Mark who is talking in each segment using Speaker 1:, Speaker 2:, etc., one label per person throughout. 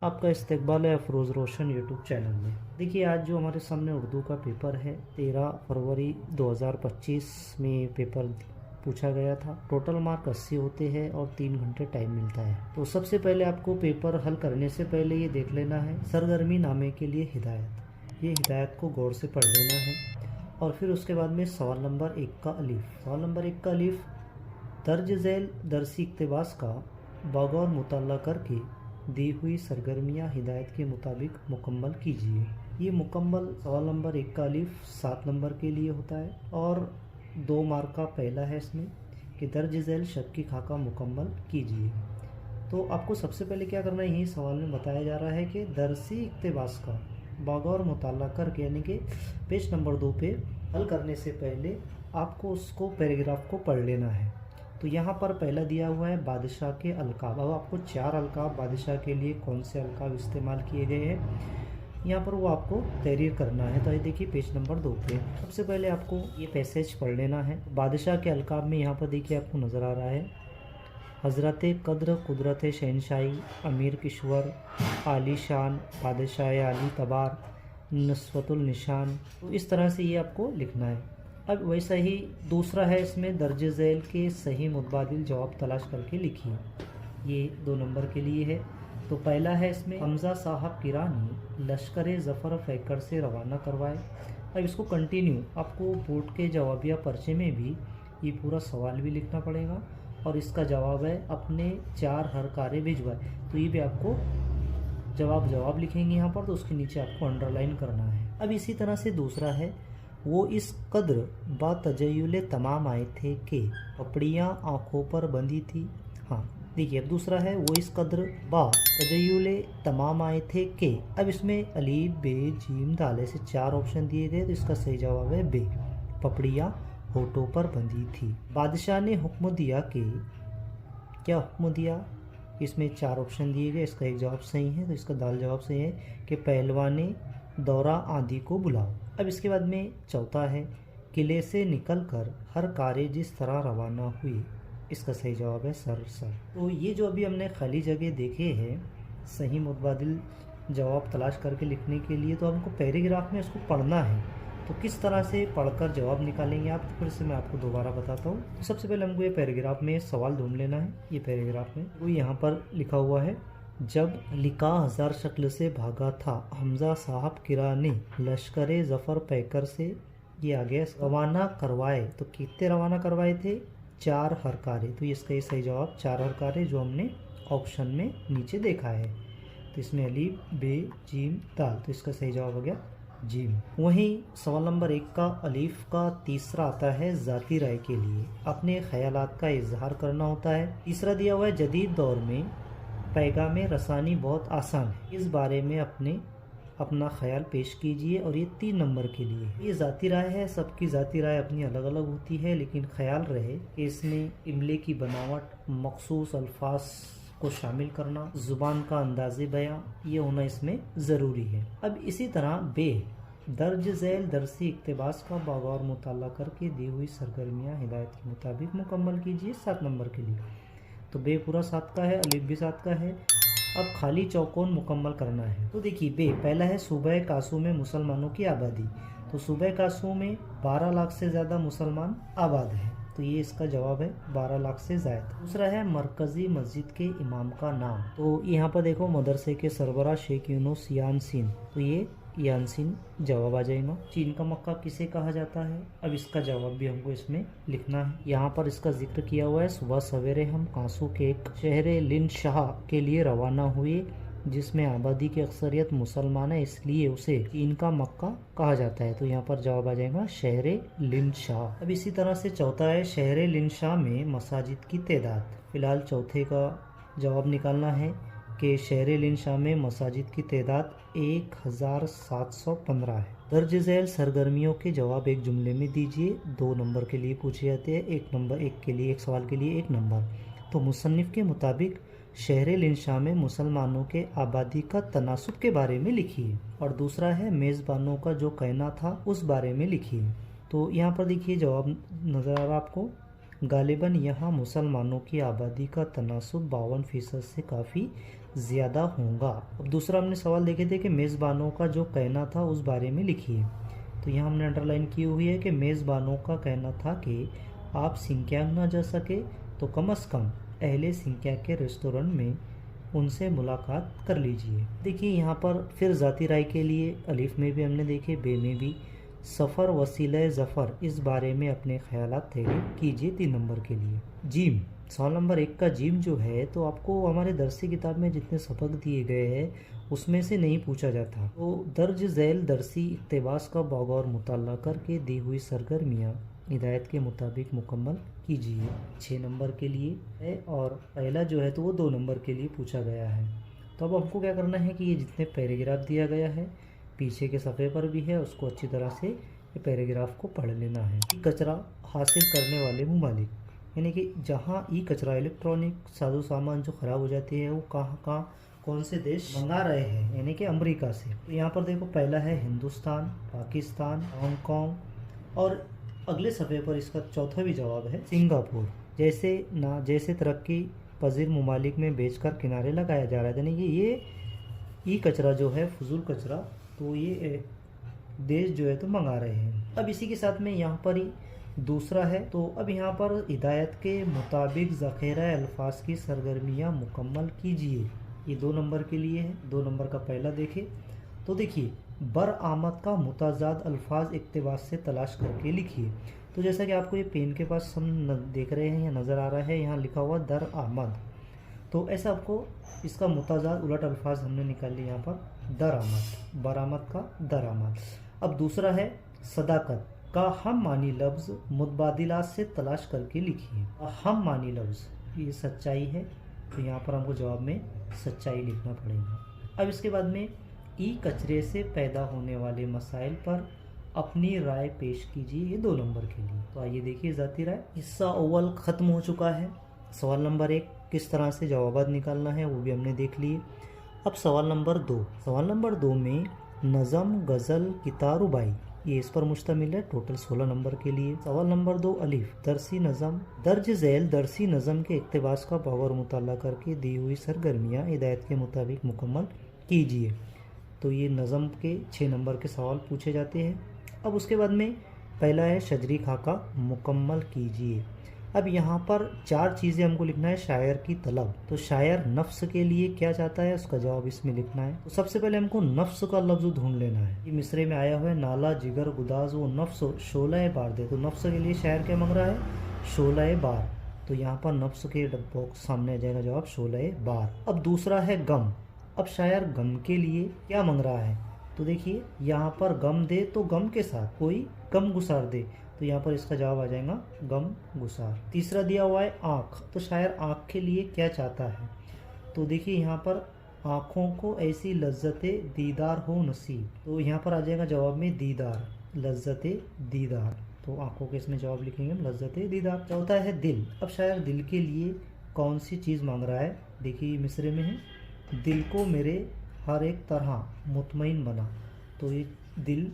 Speaker 1: आपका इस्तकबाल है अफरोज़ रोशन यूट्यूब चैनल में। देखिए, आज जो हमारे सामने उर्दू का पेपर है 13 फरवरी 2025 में पेपर पूछा गया था। टोटल मार्क 80 होते हैं और 3 घंटे टाइम मिलता है। तो सबसे पहले आपको पेपर हल करने से पहले ये देख लेना है सरगर्मी नामे के लिए हिदायत। ये हिदायत को गौर से पढ़ लेना है और फिर उसके बाद में सवाल नंबर 1 का अलीफ। सवाल नंबर 1 का अलीफ, दर्ज झैल दरसी इक़्तिबास का बगौर मुताला करके दी हुई सरगर्मियाँ हिदायत के मुताबिक मुकम्मल कीजिए। ये मुकम्मल सवाल नंबर 1 का अलीफ 7 नंबर के लिए होता है और 2 मार्क का पहला है इसमें कि दर्ज झैल शक की खाका मुकम्मल कीजिए। तो आपको सबसे पहले क्या करना है, यही सवाल में बताया जा रहा है कि दरसी इक़्तिबास का बगौर मुताला करके, यानी कि पेज नंबर 2 पे हल करने से पहले आपको उसको पैराग्राफ को पढ़ लेना है। तो यहाँ पर पहला दिया हुआ है बादशाह के अलकाब। अब आपको 4 अलकाब बादशाह के लिए कौन से अलकाब इस्तेमाल किए गए हैं यहाँ पर वो आपको तहरीर करना है। तो ये देखिए पेज नंबर 2 पे सबसे पहले आपको ये पैसेज पढ़ लेना है। बादशाह के अलकाब में यहाँ पर देखिए आपको नज़र आ रहा है हज़रत कद्र, कुदरत शहनशाही, अमीर किश्वर, आली शान, बादशाह आली तबार, नस्वतुल निशान। तो इस तरह से ये आपको लिखना है। अब वैसा ही दूसरा है, इसमें दर्ज झैल के सही मुतबादिल जवाब तलाश करके लिखिए। ये 2 नंबर के लिए है। तो पहला है इसमें हमजा साहब किरानी लश्कर ज़फ़र फैकर से रवाना करवाए। अब इसको कंटिन्यू आपको बोर्ड के जवाबिया पर्चे में भी ये पूरा सवाल भी लिखना पड़ेगा और इसका जवाब है अपने 4 हरकारे भिजवाए। तो ये भी आपको जवाब लिखेंगे यहाँ पर, तो उसके नीचे आपको अंडरलाइन करना है। अब इसी तरह से दूसरा है वो इस कद्र बा तजयुल तमाम आए थे कि पपड़ियाँ आँखों पर बंधी थी। हाँ देखिए, अब दूसरा है वो इस कद्र बा तजयुल तमाम आए थे कि। अब इसमें अलीफ बे जीम दाले से 4 ऑप्शन दिए गए, तो इसका सही जवाब है बे, पपड़ियाँ होठों पर बंधी थी। बादशाह ने हुक्म दिया कि, क्या हुक्म दिया, इसमें 4 ऑप्शन दिए गए, इसका एक जवाब सही है, तो इसका दाल जवाब सही है कि पहलवाने दौरा आंधी को बुलाओ। अब इसके बाद में चौथा है किले से निकलकर हर कारे जिस तरह रवाना हुई। इसका सही जवाब है सर। तो ये जो अभी हमने खाली जगह देखे हैं सही मुतबादिल जवाब तलाश करके लिखने के लिए, तो हमको पैराग्राफ में इसको पढ़ना है। तो किस तरह से पढ़कर जवाब निकालेंगे आप, तो फिर से मैं आपको दोबारा बताता हूँ। तो सबसे पहले हमको ये पैराग्राफ में सवाल ढूंढ लेना है। ये पैराग्राफ में वो यहाँ पर लिखा हुआ है, जब लिका 1000 शक्ल से भागा था हमजा साहब किरानी लश्कर ज़फ़र पैकर से, ये आ गया रवाना करवाए। तो कितने रवाना करवाए थे, 4 हरकारे। तो इसका ये सही जवाब 4 हरकारे जो हमने ऑप्शन में नीचे देखा है। तो इसमें अलीफ बे जीम दाल, तो इसका सही जवाब हो गया जीम। वहीं सवाल नंबर 1 का अलीफ का तीसरा आता है ज़ाती राय के लिए अपने ख्यालात का इजहार करना होता है। तीसरा दिया हुआ है जदीद दौर में पैगाम रसानी बहुत आसान है, इस बारे में अपना ख्याल पेश कीजिए। और ये 3 नंबर के लिए है। ये ज़ाती राय है, सबकी ज़ाती राय अपनी अलग अलग होती है, लेकिन ख्याल रहे कि इसमें इमले की बनावट, मखसूस अल्फाज को शामिल करना, ज़ुबान का अंदाज़े बयां, ये होना इसमें ज़रूरी है। अब इसी तरह बे दर्ज झैल दरसी इक़्तिबास का बगौर मुताला करके दी हुई सरगर्मियाँ हिदायत के मुताबिक मुकम्मल कीजिए, 7 नंबर के लिए। तो बे पूरा 7 का है, अलीफ भी 7 का है। अब खाली चौकोन मुकम्मल करना है। तो देखिए बे पहला है सूबे कासू में मुसलमानों की आबादी। तो सूबे कासू में 12 लाख से ज़्यादा मुसलमान आबाद हैं, तो ये इसका जवाब है 12 लाख से ज़्यादा। दूसरा है मरकज़ी मस्जिद के इमाम का नाम। तो यहाँ पर देखो मदरसे के सरबराह शेख यूनुस यानसीन, तो ये यानसीन जवाब आ जाएगा। चीन का मक्का किसे कहा जाता है, अब इसका जवाब भी हमको इसमें लिखना है। यहाँ पर इसका जिक्र किया हुआ है सुबह सवेरे हम कांसू के एक शहर लिन शाह के लिए रवाना हुए जिसमें आबादी की अक्सरियत मुसलमान है, इसलिए उसे चीन का मक्का कहा जाता है। तो यहाँ पर जवाब आ जाएगा शहर लिन शाह। अब इसी तरह से चौथा है शहर लिन शाह में मसाजिद की तादाद। फिलहाल चौथे का जवाब निकालना है कि शहर लिन शाह में मसाजिद की तादाद 1715 है। दर्ज झैल सरगर्मियों के जवाब एक जुमले में दीजिए। 2 नंबर के लिए पूछे जाते हैं, एक सवाल के लिए 1 नंबर। तो मुसन्निफ के मुताबिक शहर लिन शाह में मुसलमानों के आबादी का तनासुब के बारे में लिखिए। और दूसरा है मेज़बानों का जो कहना था उस बारे में लिखिए। तो यहाँ पर देखिए जवाब नज़र आ रहा आपको, गालिबन यहाँ मुसलमानों की आबादी का तनासुब 52% से काफ़ी ज़्यादा होगा। अब दूसरा हमने सवाल देखे थे कि मेज़बानों का जो कहना था उस बारे में लिखिए। तो यहाँ हमने अंडरलाइन की हुई है कि मेज़बानों का कहना था कि आप सिंक्यांग ना जा सके तो कम से कम अहले सिंक्यांग के रेस्टोरेंट में उनसे मुलाकात कर लीजिए। देखिए यहाँ पर फिर ज़ाती राय के लिए अलिफ में भी हमने देखे, बे में भी सफ़र वसीले ज़फ़र इस बारे में अपने ख़यालात तहरीर कीजिए 3 नंबर के लिए। जीम, सवाल नंबर 1 का जीम जो है तो आपको हमारे दरसी किताब में जितने सबक दिए गए हैं उसमें से नहीं पूछा जाता। तो दर्ज झैल दरसी इक़्तिबास का बगौर मुताला करके दी हुई सरगर्मियाँ हिदायत के मुताबिक मुकम्मल कीजिए 6 नंबर के लिए है, और पहला जो है तो वो 2 नंबर के लिए पूछा गया है। तो अब हमको क्या करना है कि ये जितने पैराग्राफ दिया गया है पीछे के सफ़े पर भी है, उसको अच्छी तरह से ये पैराग्राफ को पढ़ लेना है। ई कचरा हासिल करने वाले ममालिक, यानी कि जहाँ ई कचरा इलेक्ट्रॉनिक साजो सामान जो ख़राब हो जाती है वो कहाँ कौन से देश मंगा रहे हैं, यानी कि अमेरिका से। तो यहाँ पर देखो पहला है हिंदुस्तान, पाकिस्तान, हांगकांग, और अगले सफ़े पर इसका चौथा भी जवाब है सिंगापुर। जैसे तरक्की पजीर ममालिक में बेचकर किनारे लगाया जा रहा है, यानी कि ये ई कचरा जो है फजूल कचरा तो ये देश जो है तो मंगा रहे हैं। अब इसी के साथ में यहाँ पर ही दूसरा है, तो अब यहाँ पर हिदायत के मुताबिक ज़ख़ीरा अल्फाज की सरगर्मियाँ मुकम्मल कीजिए। ये 2 नंबर के लिए है। 2 नंबर का पहला देखें तो देखिए बरआमद का मुताजाद अल्फाज इक़्तिबास से तलाश करके लिखिए। तो जैसा कि आपको ये पेन के पास हम देख रहे हैं या नज़र आ रहा है, यहाँ लिखा हुआ दर आमद, तो ऐसा आपको इसका मुताजाद उलट अल्फाज हमने निकाल लिया यहाँ पर दरामद, बरामद का दरामद। अब दूसरा है सदाकत का हम मानी लफ्ज़ मुतबादिलात से तलाश करके लिखिए। हम मानी लफ्ज़ ये सच्चाई है, तो यहाँ पर हमको जवाब में सच्चाई लिखना पड़ेगा। अब इसके बाद में ई कचरे से पैदा होने वाले मसाइल पर अपनी राय पेश कीजिए, ये 2 नंबर के लिए। तो आइए देखिए ज़ाती राय। हिस्सा अव्वल ख़त्म हो चुका है। सवाल नंबर 1 किस तरह से जवाब निकालना है वो भी हमने देख लिए। अब सवाल नंबर 2, सवाल नंबर 2 में नज़म, गज़ल, कितारुबाई ये इस पर मुश्तमिल है, टोटल 16 नंबर के लिए। सवाल नंबर 2 अलिफ दरसी नज़म, दर्ज झैल दरसी नज़म के इक़्तिबास का बगौर मुताला करके दी हुई सरगर्मियाँ हिदायत के मुताबिक मुकम्मल कीजिए। तो ये नज़म के 6 नंबर के सवाल पूछे जाते हैं। अब उसके बाद में पहला है शजरी खाका मुकम्मल कीजिए। अब यहाँ पर 4 चीज़ें हमको लिखना है। शायर की तलब, तो शायर नफ्स के लिए क्या चाहता है उसका जवाब इसमें लिखना है। तो सबसे पहले हमको नफ्स का लफ्ज़ ढूंढ लेना है। ये मिसरे में आया हुआ है नाला जिगर गुदाज वो नफ्स शोला बार दे, तो नफ्स के लिए शायर क्या मांग रहा है, शोला बार। तो यहाँ पर नफ्स के बॉक्स सामने आ जाएगा जवाब शोला बार। अब दूसरा है गम। अब शायर गम के लिए क्या मांग रहा है, तो देखिए यहाँ पर गम दे तो गम के साथ कोई गम गुसार दे, तो यहाँ पर इसका जवाब आ जाएगा गम गुसार। तीसरा दिया हुआ है आँख, तो शायर आँख के लिए क्या चाहता है, तो देखिए यहाँ पर आँखों को ऐसी लज्जते दीदार हो नसीब, तो यहाँ पर आ जाएगा जवाब में दीदार, लज्जते दीदार। तो आँखों के इसमें जवाब लिखेंगे हम लज्जते दीदार। चौथा है दिल। अब शायर दिल के लिए कौन सी चीज़ मांग रहा है, देखिए मिसरे में है दिल को मेरे हर एक तरह मुतमईन बना, तो ये दिल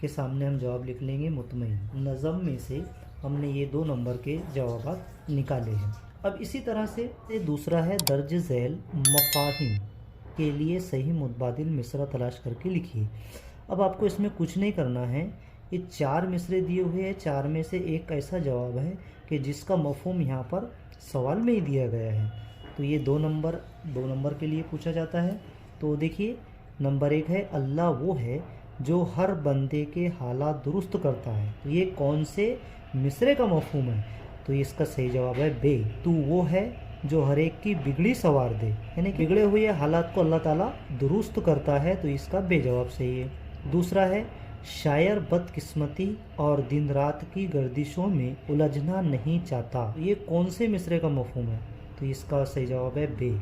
Speaker 1: के सामने हम जवाब लिख लेंगे मुतमईन। नज़म में से हमने ये 2 नंबर के जवाब निकाले हैं। अब इसी तरह से दूसरा है दर्ज झैल मफाहिम के लिए सही मुतबादिल मिसरा तलाश करके लिखिए। अब आपको इसमें कुछ नहीं करना है, ये 4 मिसरे दिए हुए हैं, 4 में से एक ऐसा जवाब है कि जिसका मफहूम यहाँ पर सवाल में ही दिया गया है, तो ये 2 नंबर के लिए पूछा जाता है। तो देखिए नंबर 1 है अल्लाह वो है जो हर बंदे के हालात दुरुस्त करता है, तो ये कौन से मिसरे का मफहूम है, तो इसका सही जवाब है बे। तू वो है जो हर एक की बिगड़ी सवार दे, यानी बिगड़े हुए हालात को अल्लाह ताला दुरुस्त करता है, तो इसका बे जवाब सही है। दूसरा है शायर बदकिस्मती और दिन रात की गर्दिशों में उलझना नहीं चाहता, ये कौन से मिसरे का मफहूम है, तो इसका सही जवाब है बे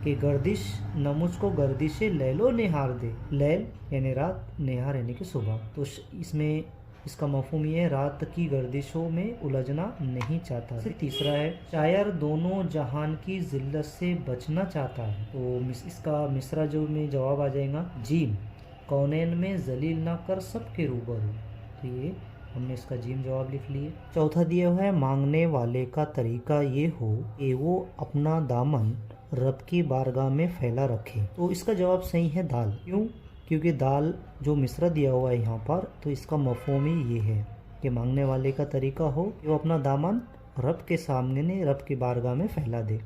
Speaker 1: कि गर्दिश न मुझको गर्दिशे लैलो निहार दे, लैल यानी रात, निहार यानी कि सुबह, तो इसमें इसका मफहूम ये है रात की गर्दिशों में उलझना नहीं चाहता। तीसरा है शायर दोनों जहान की जिल्लत से बचना चाहता है, तो इसका मिसरा जो में जवाब आ जाएगा जीम, कौनैन में जलील ना कर सबके रूबरू, तो ये हमने इसका जीम जवाब लिख लिए। चौथा दिया हुआ है मांगने वाले का तरीका ये हो कि वो अपना दामन रब की बारगाह में फैला रखे। तो इसका जवाब सही है दाल। क्यों? क्योंकि दाल जो मिसरा दिया हुआ है यहाँ पर, तो इसका मफ़हूम ही ये है कि मांगने वाले का तरीका हो कि वो अपना दामन रब के सामने रब की बारगाह में फैला दे,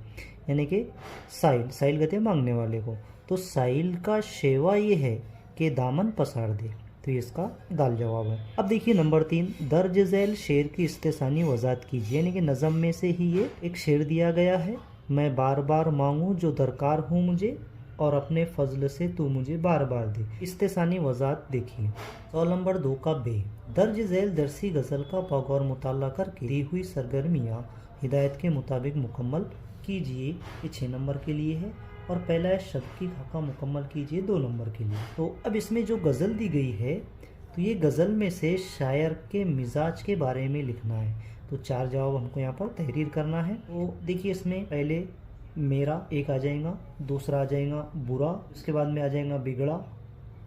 Speaker 1: यानी कि साइल कहते हैं मांगने वाले को, तो साइल का शेवा ये है कि दामन पसार दे। तो ये इसका दाल जवाब है। अब देखिए नंबर 3, दर्ज झैल शेर की इस्तेसानी वजात कीजिए, यानी कि नज़म में से ही ये एक शेर दिया गया है। मैं बार बार मांगूं जो दरकार हूँ मुझे, और अपने फजल से तू मुझे बार बार दे। इस्तेसानी वजात देखिए। सवाल नंबर 2 का बे, दर्ज झैल दरसी गज़ल का बगौर मुताला करके दी हुई सरगर्मियाँ हिदायत के मुताबिक मुकम्मल कीजिए। ये 6 नंबर के लिए है। और पहला है शब की खाका मुकम्मल कीजिए 2 नंबर के लिए। तो अब इसमें जो गज़ल दी गई है, तो ये गज़ल में से शायर के मिजाज के बारे में लिखना है। तो 4 जवाब हमको यहाँ पर तहरीर करना है। तो देखिए इसमें पहले मेरा एक आ जाएगा, दूसरा आ जाएगा बुरा, उसके बाद में आ जाएगा बिगड़ा,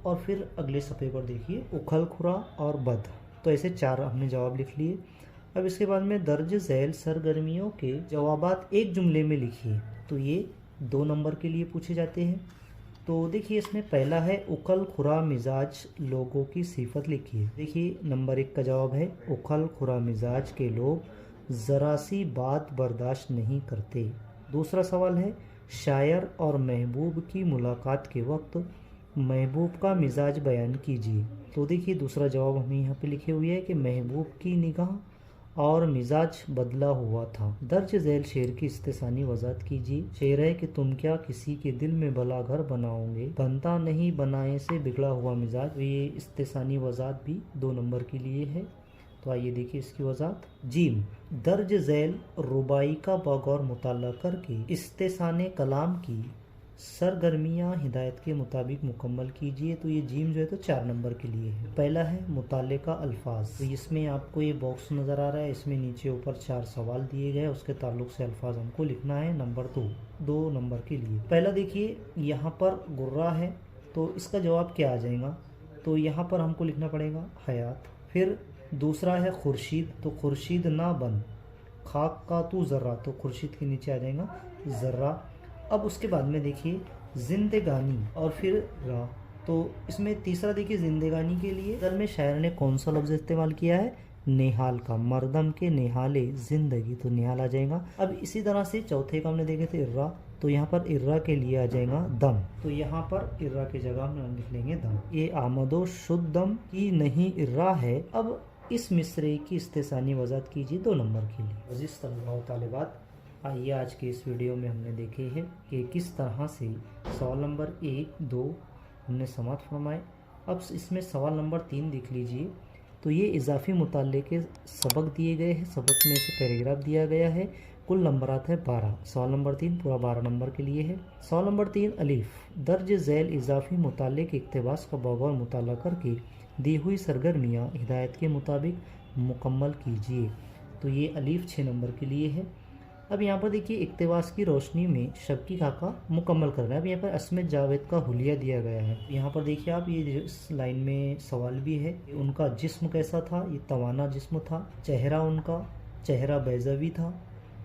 Speaker 1: और फिर अगले सफ़े पर देखिए उखल खुरा और बद। तो ऐसे 4 हमने जवाब लिख लिए। अब इसके बाद में दर्ज झैल सरगर्मियों के जवाबात एक जुमले में लिखिए। तो ये 2 नंबर के लिए पूछे जाते हैं। तो देखिए इसमें पहला है उखल खुरा मिजाज लोगों की सिफत लिखिए। देखिए नंबर 1 का जवाब है उखल खुरा मिजाज के लोग ज़रा सी बात बर्दाश्त नहीं करते। दूसरा सवाल है शायर और महबूब की मुलाकात के वक्त महबूब का मिजाज बयान कीजिए। तो देखिए दूसरा जवाब हमें यहाँ पे लिखे हुए है कि महबूब की निगाह और मिजाज बदला हुआ था। दर्ज झैल शेर की इस्तेसानी वजात कीजिए। शेर है कि तुम क्या किसी के दिल में भला घर बनाओगे, बनता नहीं बनाए से बिगड़ा हुआ मिजाज। तो ये इस्तेसानी वजात भी 2 नंबर के लिए है। तो आइए देखिए इसकी वजात। जीम, दर्ज झैल रुबाई का बगौर मुताला करके इस्तेसाने कलाम की सरगर्मियाँ हिदायत के मुताबिक मुकम्मल कीजिए। तो ये जीम जो है तो 4 नंबर के लिए है। पहला है मुताले का अल्फाज। तो इसमें आपको ये बॉक्स नज़र आ रहा है, इसमें नीचे ऊपर 4 सवाल दिए गए, उसके ताल्लुक से अल्फाज हमको लिखना है। नंबर 2 नंबर के लिए पहला देखिए यहाँ पर गुर्रा है, तो इसका जवाब क्या आ जाएगा? तो यहाँ पर हमको लिखना पड़ेगा हयात। फिर दूसरा है खुर्शीद, तो खुर्शीद ना बन, खाक का तू ज़र्रा, तो खुर्शीद के नीचे आ जाएगा ज़र्रा। अब उसके बाद में देखिए जिंदगानी और फिर रा। तो इसमें तीसरा देखिए जिंदगानी के लिए गज़ल में शायर ने कौन सा लफ्ज़ इस्तेमाल किया है? नेहाल का। मरदम के नेहाले जिंदगी, तो नेहाल आ जाएगा। अब इसी तरह से चौथे का हमने देखे थे इर्रा, तो यहाँ पर इर्रा के लिए आ जाएगा दम। तो यहाँ पर इर्रा की जगह हम लिख लेंगे दम। ये आमदो शुद्धम की नहीं इर्रा है। अब इस मिसरे की इस्तेसानी वजात कीजिए 2 नंबर के लिए। अज़ीज़ तलबा व तालिबात, आइए आज के इस वीडियो में हमने देखे हैं कि किस तरह से सवाल नंबर 1, 2 हमने समाप्त फरमाए। अब इसमें सवाल नंबर 3 देख लीजिए। तो ये इजाफी मुताले के सबक दिए गए हैं, सबक में से पैराग्राफ दिया गया है। कुल नंबरात है 12। सवाल नंबर 3 पूरा 12 नंबर के लिए है। सवाल नंबर 3 अलीफ, दर्ज झैल इजाफी मुताले के इक़्तिबास का बगौर मुताला करके दी हुई सरगर्मियाँ हिदायत के मुताबिक मुकम्मल कीजिए। तो ये अलीफ 6 नंबर के लिए है। अब यहाँ पर देखिए इक़्तिबास की रोशनी में शब की खाका मुकम्मल करना है। अब यहाँ पर अस्मत जावेद का हुलिया दिया गया है। यहाँ पर देखिए आप, ये इस लाइन में सवाल भी है, उनका जिस्म कैसा था? ये तवाना जिस्म था। चेहरा उनका चेहरा बैज़वी था।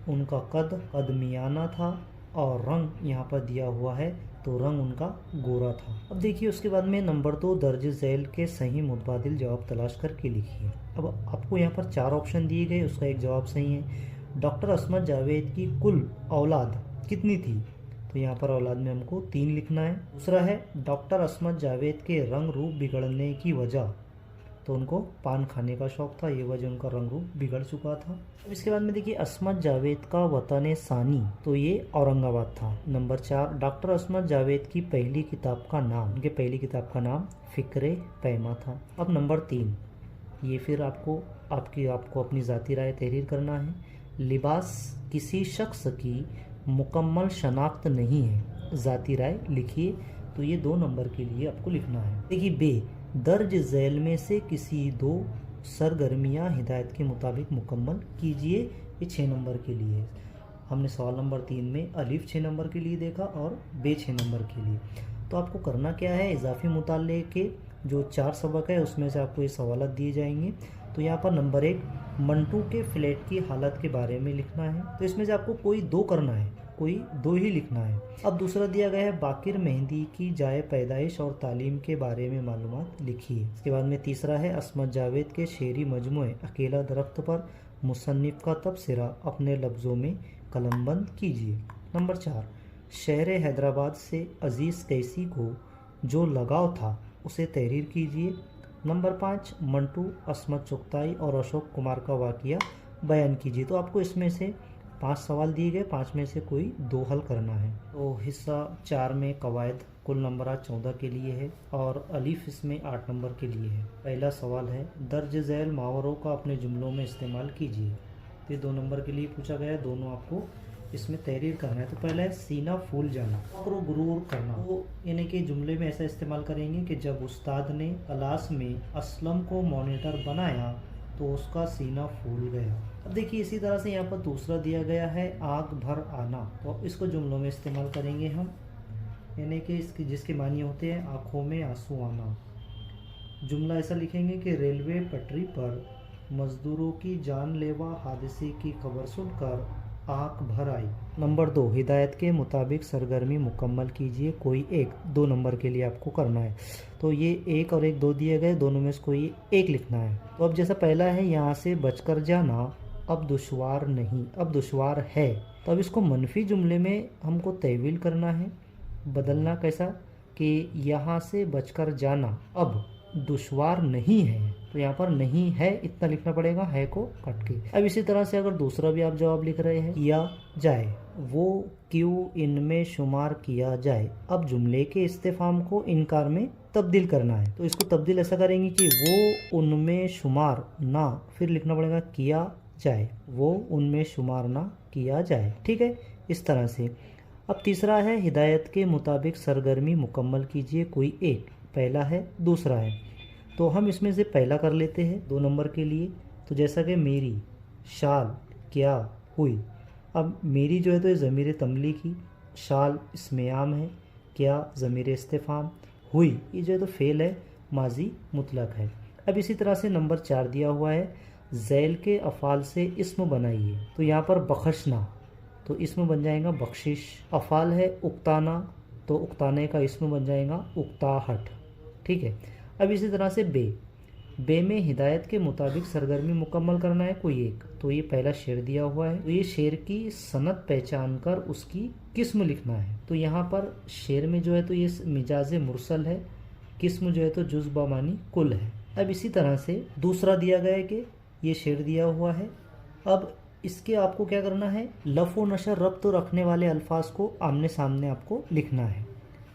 Speaker 1: उनका कद मियाना था। और रंग यहाँ पर दिया हुआ है, तो रंग उनका गोरा था। अब देखिए उसके बाद में नंबर 2 दर्ज झैल के सही मुतबादिल जवाब तलाश करके लिखिए। अब आपको यहाँ पर 4 ऑप्शन दिए गए, उसका एक जवाब सही है। डॉक्टर अस्मत जावेद की कुल औलाद कितनी थी? तो यहाँ पर औलाद में हमको 3 लिखना है। दूसरा है डॉक्टर अस्मत जावेद के रंग रूप बिगड़ने की वजह, तो उनको पान खाने का शौक था, ये वजह उनका रंग रूप बिगड़ चुका था। अब इसके बाद में देखिए अस्मत जावेद का वतन सानी, तो ये औरंगाबाद था। नंबर 4 डॉक्टर अस्मत जावेद की पहली किताब का नाम, उनके पहली किताब का नाम फ़िक्रे पैमा था। अब नंबर 3 ये फिर आपको अपनी ज़ाती राय तहरीर करना है। लिबास किसी शख्स की मुकम्मल शनाख्त नहीं है, ज़ाती राय लिखिए। तो ये 2 नंबर के लिए आपको लिखना है। देखिए बे, दर्ज झैल में से किसी 2 सरगर्मियाँ हिदायत के मुताबिक मुकम्मल कीजिए। ये 6 नंबर के लिए। हमने सवाल नंबर 3 में अलीफ 6 नंबर के लिए देखा और बे 6 नंबर के लिए। तो आपको करना क्या है, इजाफी मुताले के जो 4 सबक है उसमें से आपको ये सवाल दिए जाएंगे। तो यहाँ पर नंबर 1 मंटू के फ्लैट की हालत के बारे में लिखना है। तो इसमें से आपको कोई 2 करना है। कोई 2 ही लिखना है। अब दूसरा दिया गया है बाकिर मेहंदी की जाए पैदाइश और तालीम के बारे में मालूमात लिखिए। इसके बाद में तीसरा है असमत जावेद के शेरी मजमूए अकेला दरख्त पर मुसन्निफ का तबसरा अपने लफ्ज़ों में कलमबंद कीजिए। नंबर 4, शहर हैदराबाद से अजीज़ कैसी को जो लगाव था उसे तहरीर कीजिए। नंबर 5, मंटू, असमत चुगताई और अशोक कुमार का वाक़या बयान कीजिए। तो आपको इसमें से 5 सवाल दिए गए, 5 में से कोई 2 हल करना है। तो हिस्सा 4 में कवायद कुल नंबर 14 के लिए है और अलीफ इसमें 8 नंबर के लिए है। पहला सवाल है दर्ज झैल मुहावरों का अपने जुमलों में इस्तेमाल कीजिए। ये 2 नंबर के लिए पूछा गया है, दोनों आपको इसमें तहरीर करना है। तो पहला है सीना फूल जाना, फक्र गुरूर करना। तो यानी कि जुमले में ऐसा इस्तेमाल करेंगे कि जब उस्ताद ने क्लास में असलम को मॉनिटर बनाया तो उसका सीना फूल गया। अब देखिए इसी तरह से यहाँ पर दूसरा दिया गया है आग भर आना, तो इसको जुमलों में इस्तेमाल करेंगे हम, यानी कि इसके जिसके मानी होते हैं आँखों में आंसू आना। जुमला ऐसा लिखेंगे कि रेलवे पटरी पर मजदूरों की जानलेवा हादसे की खबर सुनकर आँख भर आई। नंबर 2, हिदायत के मुताबिक सरगर्मी मुकम्मल कीजिए, कोई एक। 2 नंबर के लिए आपको करना है। तो ये 1 और 1 2 दिए गए, दोनों में से कोई एक लिखना है। तो अब जैसा पहला है यहाँ से बचकर जाना अब दुश्वार नहीं, अब दुश्वार है। तो अब इसको मनफी जुमले में हमको तहवील करना है, बदलना कैसा कि यहाँ से बचकर जाना अब दुश्वार नहीं है, तो यहाँ पर नहीं है इतना लिखना पड़ेगा, है को कट के। अब इसी तरह से अगर दूसरा भी आप जवाब लिख रहे हैं किया जाए, वो क्यों इनमें शुमार किया जाए, अब जुमले के इस्तेफाम को इनकार में तब्दील करना है। तो इसको तब्दील ऐसा करेंगे कि वो उनमें शुमार ना, फिर लिखना पड़ेगा किया जाए, वो उनमें शुमार ना किया जाए। ठीक है, इस तरह से। अब तीसरा है हिदायत के मुताबिक सरगर्मी मुकम्मल कीजिए, कोई एक। पहला है, दूसरा है, तो हम इसमें से पहला कर लेते हैं 2 नंबर के लिए। तो जैसा कि मेरी शाल क्या हुई, अब मेरी जो है तो ये ज़मीर तमली की, शाल इसमें आम है, क्या ज़मीर इस्तिफ़ाम, हुई ये जो है तो फ़ेल है, माजी मुतलक है। अब इसी तरह से नंबर 4 दिया हुआ है ज़ैल के अफ़ाल से इस्म बनाइए। तो यहाँ पर बख्शना, तो इस्म बन जाएगा बख्शिश। अफ़ाल है उक्ताना, तो उक्ताने का इस्म बन जाएगा उक्ताहट। ठीक है, अब इसी तरह से बे में हिदायत के मुताबिक सरगर्मी मुकम्मल करना है, कोई एक। तो ये पहला शेर दिया हुआ है, तो ये शेर की सनद पहचान कर उसकी किस्म लिखना है। तो यहाँ पर शेर में जो है तो ये मिजाज मुरसल है, किस्म जो है तो जुज़ बमानी कुल है। अब इसी तरह से दूसरा दिया गया है कि ये शेर दिया हुआ है। अब इसके आपको क्या करना है, लफ़ व नशर रब्त रखने वाले अल्फाज को आमने सामने आपको लिखना है।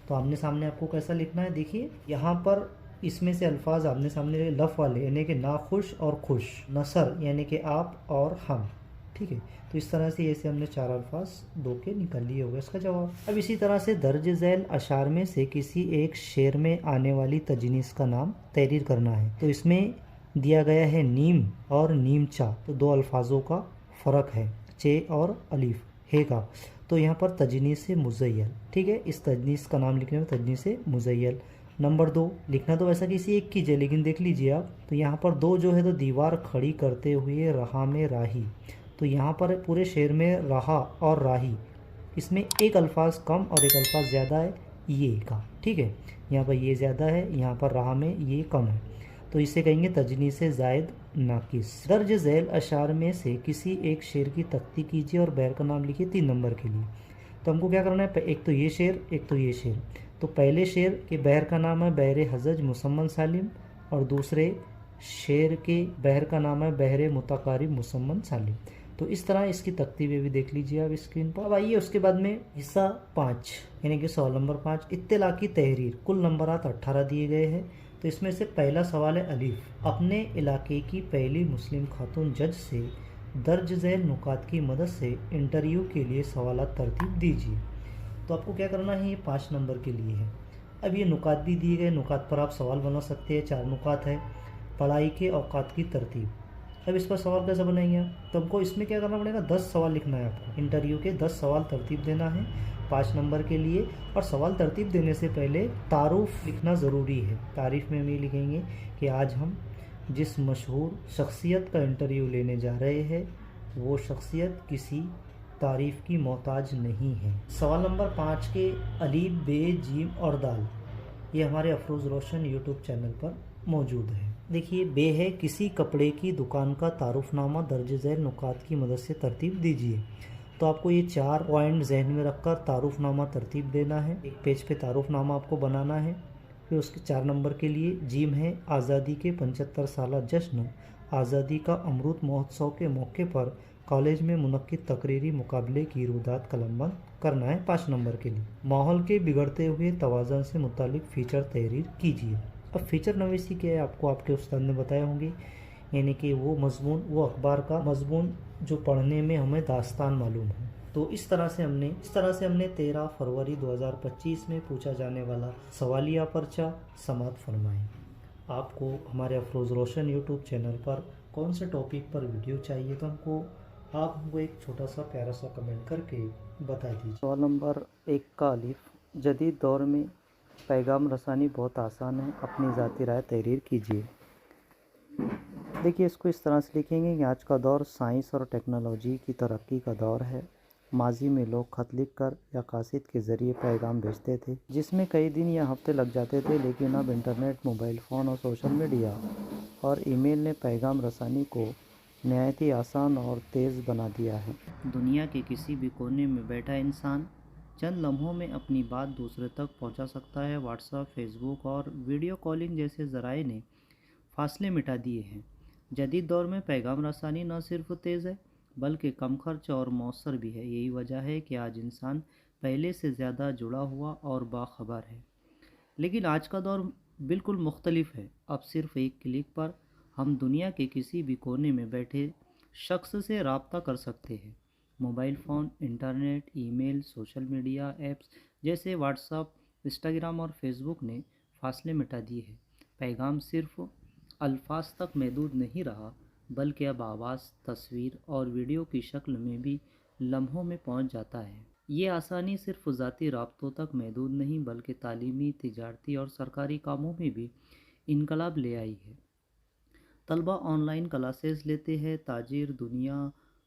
Speaker 1: तो आमने सामने आपको कैसा लिखना है, देखिए यहाँ पर इसमें से अल्फाज आमने सामने लफ़ वाले यानी कि नाखुश और खुश, नसर यानी कि आप और हम। ठीक है, तो इस तरह से ऐसे हमने 4 अल्फाज 2 के निकाल लिए, होगा इसका जवाब। अब इसी तरह से दर्ज झैल अशार में से किसी एक शेर में आने वाली तजनीस का नाम तहरीर करना है। तो इसमें दिया गया है नीम और नीमचा, तो 2 अल्फाजों का फ़र्क है, चे और अलीफ है का। तो यहाँ पर तजनीस मुज़य्यल। ठीक है, इस तजनीस का नाम लिखने में तजनीस मुज़य्यल। नंबर 2 लिखना तो वैसा किसी एक कीजिए, लेकिन देख लीजिए आप, तो यहाँ पर 2 जो है तो दीवार खड़ी करते हुए रहा में राही। तो यहाँ पर पूरे शेर में रहा और राही, इसमें एक अल्फाज कम और एक अल्फाज ज़्यादा है, ये का। ठीक है, यहाँ पर ये ज़्यादा है, यहाँ पर रहा में ये कम है, तो इसे कहेंगे तजनीस ज़ायद नाकिस। दर्ज झैल अशार में से किसी एक शेर की तख्ती कीजिए और बैर का नाम लिखिए 3 नंबर के लिए। तो हमको क्या करना है, एक तो ये शेर, एक तो ये शेर। तो पहले शेर के बहर का नाम है बहर हजज मुसम्मन सालिम, और दूसरे शेर के बहर का नाम है बहर मुतकारिब मुसम्मन सालिम। तो इस तरह इसकी तख्तीबें भी देख लीजिए आप स्क्रीन पर। अब आइए उसके बाद में हिस्सा 5 यानी कि सवाल नंबर 5 इत्तला की तहरीर। कुल नंबरात 18 दिए गए हैं। तो इसमें से पहला सवाल है अलीफ, अपने इलाके की पहली मुस्लिम खातून जज से दर्ज झैल नुकात की मदद से इंटरव्यू के लिए सवालात तरतीब दीजिए। तो आपको क्या करना है, ये 5 नंबर के लिए है। अब ये नुकात भी दिए गए, नुकात पर आप सवाल बना सकते हैं। 4 नुकात है। पढ़ाई के औकात की तरतीब, अब इस पर सवाल कैसे बनाएंगे आप, तो हमको इसमें क्या करना पड़ेगा, 10 सवाल लिखना है आपको। इंटरव्यू के 10 सवाल तरतीब देना है 5 नंबर के लिए। और सवाल तरतीब देने से पहले तारुफ लिखना ज़रूरी है। तारीफ़ में हम ये लिखेंगे कि आज हम जिस मशहूर शख्सियत का इंटरव्यू लेने जा रहे हैं वो शख्सियत किसी تعریف کی محتاج نہیں ہے۔ سوال نمبر 5 کے الف بے جیم اور دال، یہ ہمارے افروز روشن یوٹیوب چینل پر موجود ہے۔ دیکھیے، بے ہے کسی کپڑے کی دکان کا تعارف نامہ درج ذیل نکات کی مدد سے ترتیب دیجیے۔ تو آپ کو یہ 4 پوائنٹ ذہن میں رکھ کر تعارف نامہ ترتیب دینا ہے۔ ایک پیج پہ تعارف نامہ آپ کو بنانا ہے۔ پھر اس کے 4 نمبر کے لیے جیم ہے آزادی کے 75 سالہ جشن آزادی کا امرت مہوتسو کے موقع پر کالج میں منعقد تقریری مقابلے کی رویداد قلم بند کرنا ہے 5 نمبر کے لیے۔ ماحول کے بگڑتے ہوئے توازن سے متعلق فیچر تحریر کیجیے۔ اب فیچر نویسی کیا ہے آپ کو آپ کے استاد نے بتائے ہوں گے، یعنی کہ وہ مضمون، وہ اخبار کا مضمون جو پڑھنے میں ہمیں داستان معلوم ہو۔ تو اس طرح سے ہم نے 13 فروری 2025 میں پوچھا جانے والا سوالیہ پرچہ سماعت فرمائیں۔ آپ کو ہمارے افروز روشن یوٹیوب چینل پر کون سے ٹاپک پر ویڈیو چاہیے، تو آپ ہم کو ایک چھوٹا سا پیارا سا کمنٹ کر کے بتا دیجیے۔ سوال نمبر 1 کا الف، جدید دور میں پیغام رسانی بہت آسان ہے، اپنی ذاتی رائے تحریر کیجیے۔ دیکھیے، اس کو اس طرح سے لکھیں گے کہ آج کا دور سائنس اور ٹیکنالوجی کی ترقی کا دور ہے۔ ماضی میں لوگ خط لکھ کر یا قاصد کے ذریعے پیغام بھیجتے تھے، جس میں کئی دن یا ہفتے لگ جاتے تھے، لیکن اب انٹرنیٹ، موبائل فون اور سوشل میڈیا اور ای میل نے پیغام رسانی کو نہایت ہی آسان اور تیز بنا دیا ہے۔ دنیا کے کسی بھی کونے میں بیٹھا انسان چند لمحوں میں اپنی بات دوسرے تک پہنچا سکتا ہے۔ واٹس ایپ، فیس بک اور ویڈیو کالنگ جیسے ذرائع نے فاصلے مٹا دیے ہیں۔ جدید دور میں پیغام رسانی نہ صرف تیز ہے بلکہ کم خرچ اور مؤثر بھی ہے۔ یہی وجہ ہے کہ آج انسان پہلے سے زیادہ جڑا ہوا اور باخبر ہے۔ لیکن آج کا دور بالکل مختلف ہے۔ اب صرف ایک کلک پر ہم دنیا کے کسی بھی کونے میں بیٹھے شخص سے رابطہ کر سکتے ہیں۔ موبائل فون، انٹرنیٹ، ای میل، سوشل میڈیا ایپس جیسے واٹس ایپ، انسٹاگرام اور فیس بک نے فاصلے مٹا دیے ہیں۔ پیغام صرف الفاظ تک محدود نہیں رہا بلکہ اب آواز، تصویر اور ویڈیو کی شکل میں بھی لمحوں میں پہنچ جاتا ہے۔ یہ آسانی صرف ذاتی رابطوں تک محدود نہیں بلکہ تعلیمی، تجارتی اور سرکاری کاموں میں بھی انقلاب لے آئی ہے۔ طلبہ آن لائن کلاسز لیتے ہیں، تاجر دنیا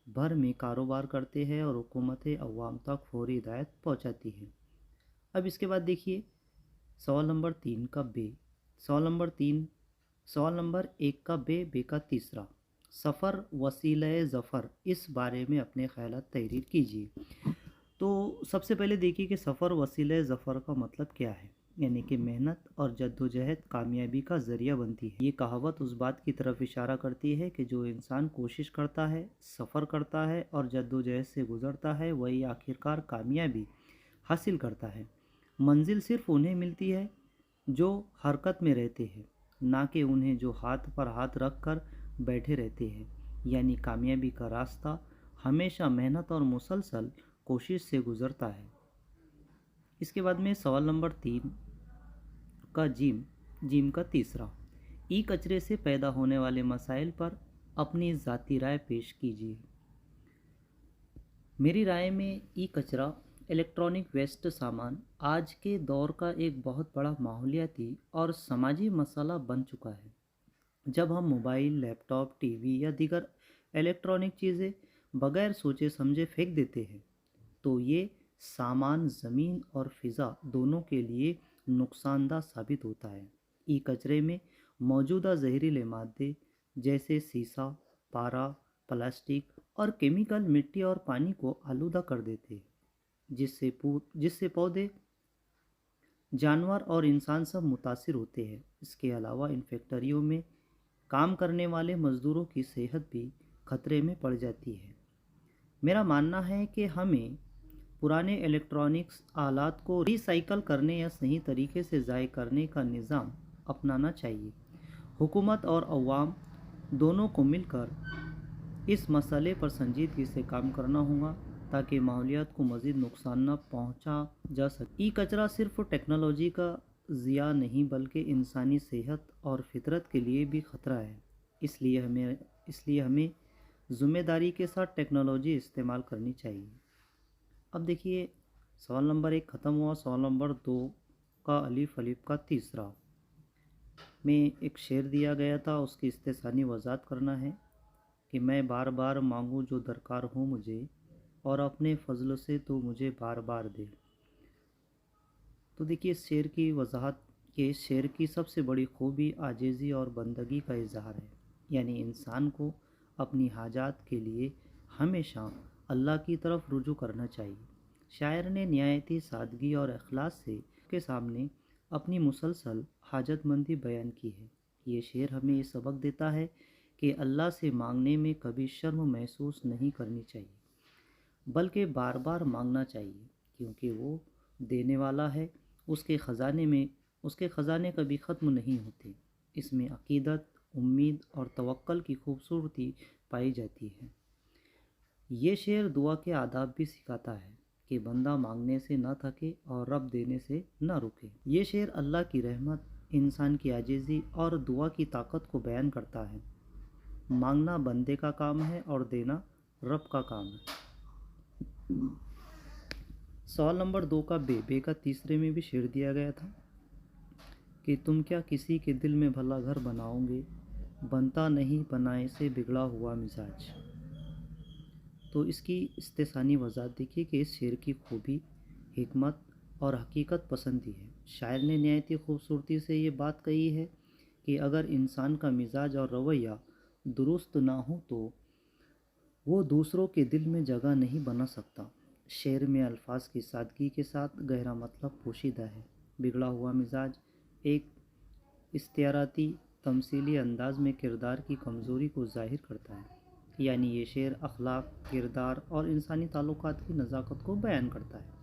Speaker 1: بھر میں کاروبار کرتے ہیں اور حکومتیں عوام تک فوری ہدایت پہنچاتی ہیں۔ اب اس کے بعد دیکھیے سوال نمبر 3 کا بے۔ سوال نمبر 1 کا بے کا تیسرا، سفر وسیلہ ظفر، اس بارے میں اپنے خیالات تحریر کیجیے۔ تو سب سے پہلے دیکھیے کہ سفر وسیلہ ظفر کا مطلب کیا ہے، یعنی کہ محنت اور جدوجہد کامیابی کا ذریعہ بنتی ہے۔ یہ کہاوت اس بات کی طرف اشارہ کرتی ہے کہ جو انسان کوشش کرتا ہے، سفر کرتا ہے اور جدوجہد سے گزرتا ہے، وہی آخرکار کامیابی حاصل کرتا ہے۔ منزل صرف انہیں ملتی ہے جو حرکت میں رہتے ہیں، نہ کہ انہیں جو ہاتھ پر ہاتھ رکھ کر بیٹھے رہتے ہیں۔ یعنی کامیابی کا راستہ ہمیشہ محنت اور مسلسل کوشش سے گزرتا ہے۔ اس کے بعد میں سوال نمبر 3 کا جیم کا تیسرا، ای کچرے سے پیدا ہونے والے مسائل پر اپنی ذاتی رائے پیش کیجیے۔ میری رائے میں ای کچرا، الیکٹرانک ویسٹ سامان آج کے دور کا ایک بہت بڑا ماحولیاتی اور سماجی مسئلہ بن چکا ہے۔ جب ہم موبائل، لیپ ٹاپ، ٹی وی یا دیگر الیکٹرانک چیزیں بغیر سوچے سمجھے پھینک دیتے ہیں تو یہ سامان زمین اور فضا دونوں کے لیے نقصان دہ ثابت ہوتا ہے۔ ای کچرے میں موجودہ زہریلے مادے جیسے سیسہ، پارا، پلاسٹک اور کیمیکل مٹی اور پانی کو آلودہ کر دیتے ہیں، جس سے پودے، جانور اور انسان سب متاثر ہوتے ہیں۔ اس کے علاوہ ان فیکٹریوں میں کام کرنے والے مزدوروں کی صحت بھی خطرے میں پڑ جاتی ہے۔ میرا ماننا ہے کہ ہمیں پرانے الیکٹرانکس آلات کو ری سائیکل کرنے یا صحیح طریقے سے ضائع کرنے کا نظام اپنانا چاہیے۔ حکومت اور عوام دونوں کو مل کر اس مسئلے پر سنجیدگی سے کام کرنا ہوگا تاکہ ماحولیات کو مزید نقصان نہ پہنچا جا سکے۔ ای کچرا صرف ٹیکنالوجی کا ضیاع نہیں بلکہ انسانی صحت اور فطرت کے لیے بھی خطرہ ہے۔ اس لیے ہمیں ذمہ داری کے ساتھ ٹیکنالوجی استعمال کرنی چاہیے۔ اب دیکھیے سوال نمبر 1 ختم ہوا۔ سوال نمبر 2 کا الف کا تیسرا میں ایک شعر دیا گیا تھا، اس کی استحسانی وضاحت کرنا ہے کہ میں بار بار مانگوں جو درکار ہو مجھے، اور اپنے فضل سے تو مجھے بار بار دے۔ تو دیکھیے اس شعر کی وضاحت کہ اس شعر کی سب سے بڑی خوبی عاجزی اور بندگی کا اظہار ہے، یعنی انسان کو اپنی حاجات کے لیے ہمیشہ اللہ کی طرف رجوع کرنا چاہیے۔ شاعر نے نہایتی سادگی اور اخلاص سے کے سامنے اپنی مسلسل حاجت مندی بیان کی ہے۔ یہ شعر ہمیں یہ سبق دیتا ہے کہ اللہ سے مانگنے میں کبھی شرم محسوس نہیں کرنی چاہیے، بلکہ بار بار مانگنا چاہیے، کیونکہ وہ دینے والا ہے۔ اس کے خزانے کبھی ختم نہیں ہوتے۔ اس میں عقیدت، امید اور توکل کی خوبصورتی پائی جاتی ہے۔ یہ شعر دعا کے آداب بھی سکھاتا ہے کہ بندہ مانگنے سے نہ تھکے اور رب دینے سے نہ رکے۔ یہ شعر اللہ کی رحمت، انسان کی عاجزی اور دعا کی طاقت کو بیان کرتا ہے۔ مانگنا بندے کا کام ہے اور دینا رب کا کام ہے۔ سوال نمبر 2 کا بے کا تیسرے میں بھی شعر دیا گیا تھا کہ تم کیا کسی کے دل میں بھلا گھر بناؤ گے، بنتا نہیں بنائے سے بگڑا ہوا مزاج۔ تو اس کی استثنائی وضاحت دیکھیے کہ اس شعر کی خوبی، حکمت اور حقیقت پسندی ہے۔ شاعر نے نہایتی خوبصورتی سے یہ بات کہی ہے کہ اگر انسان کا مزاج اور رویہ درست نہ ہو تو وہ دوسروں کے دل میں جگہ نہیں بنا سکتا۔ شعر میں الفاظ کی سادگی کے ساتھ گہرا مطلب پوشیدہ ہے۔ بگڑا ہوا مزاج ایک استعاراتی تمثیلی انداز میں کردار کی کمزوری کو ظاہر کرتا ہے، یعنی یہ شعر اخلاق، کردار اور انسانی تعلقات کی نزاکت کو بیان کرتا ہے۔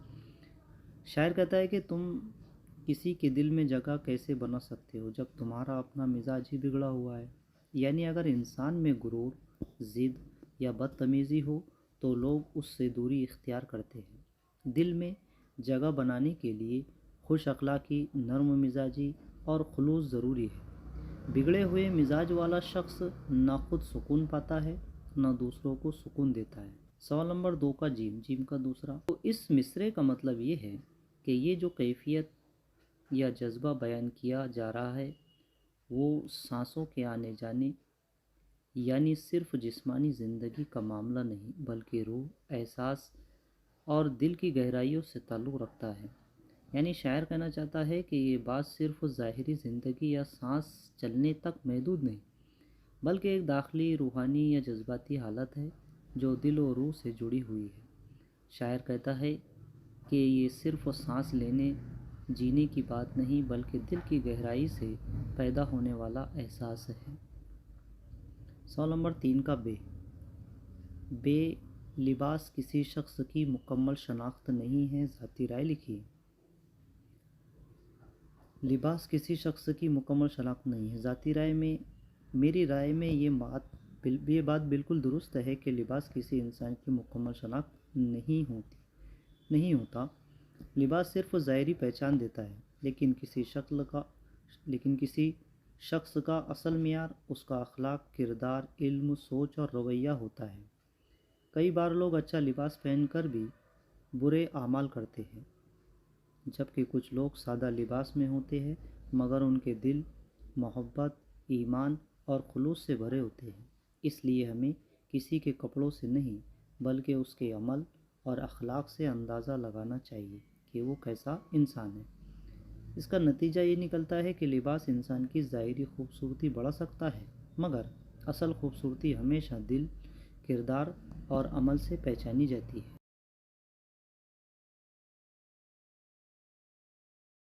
Speaker 1: شاعر کہتا ہے کہ تم کسی کے دل میں جگہ کیسے بنا سکتے ہو جب تمہارا اپنا مزاج ہی بگڑا ہوا ہے، یعنی اگر انسان میں غرور، ضد یا بدتمیزی ہو تو لوگ اس سے دوری اختیار کرتے ہیں۔ دل میں جگہ بنانے کے لیے خوش اخلاقی، نرم مزاجی اور خلوص ضروری ہے۔ بگڑے ہوئے مزاج والا شخص نہ خود سکون پاتا ہے، نہ دوسروں کو سکون دیتا ہے۔ سوال نمبر 2 کا جیم کا دوسرا، تو اس مصرعے کا مطلب یہ ہے کہ یہ جو کیفیت یا جذبہ بیان کیا جا رہا ہے وہ سانسوں کے آنے جانے یعنی صرف جسمانی زندگی کا معاملہ نہیں، بلکہ روح، احساس اور دل کی گہرائیوں سے تعلق رکھتا ہے۔ یعنی شاعر کہنا چاہتا ہے کہ یہ بات صرف ظاہری زندگی یا سانس چلنے تک محدود نہیں، بلکہ ایک داخلی روحانی یا جذباتی حالت ہے جو دل و روح سے جڑی ہوئی ہے۔ شاعر کہتا ہے کہ یہ صرف سانس لینے، جینے کی بات نہیں، بلکہ دل کی گہرائی سے پیدا ہونے والا احساس ہے۔ سوال نمبر 3 کا بے لباس کسی شخص کی مکمل شناخت نہیں ہے، ذاتی رائے لکھیے۔ لباس کسی شخص کی مکمل شناخت نہیں ہے، ذاتی رائے میں میری رائے میں یہ بات بالکل درست ہے کہ لباس کسی انسان کی مکمل شناخت نہیں ہوتا۔ لباس صرف ظاہری پہچان دیتا ہے، لیکن کسی شخص کا اصل معیار اس کا اخلاق، کردار، علم، سوچ اور رویہ ہوتا ہے۔ کئی بار لوگ اچھا لباس پہن کر بھی برے اعمال کرتے ہیں، جبکہ کچھ لوگ سادہ لباس میں ہوتے ہیں مگر ان کے دل محبت، ایمان اور خلوص سے بھرے ہوتے ہیں۔ اس لیے ہمیں کسی کے کپڑوں سے نہیں بلکہ اس کے عمل اور اخلاق سے اندازہ لگانا چاہیے کہ وہ کیسا انسان ہے۔ اس کا نتیجہ یہ نکلتا ہے کہ لباس انسان کی ظاہری خوبصورتی بڑھا سکتا ہے، مگر اصل خوبصورتی ہمیشہ دل، کردار اور عمل سے پہچانی جاتی ہے۔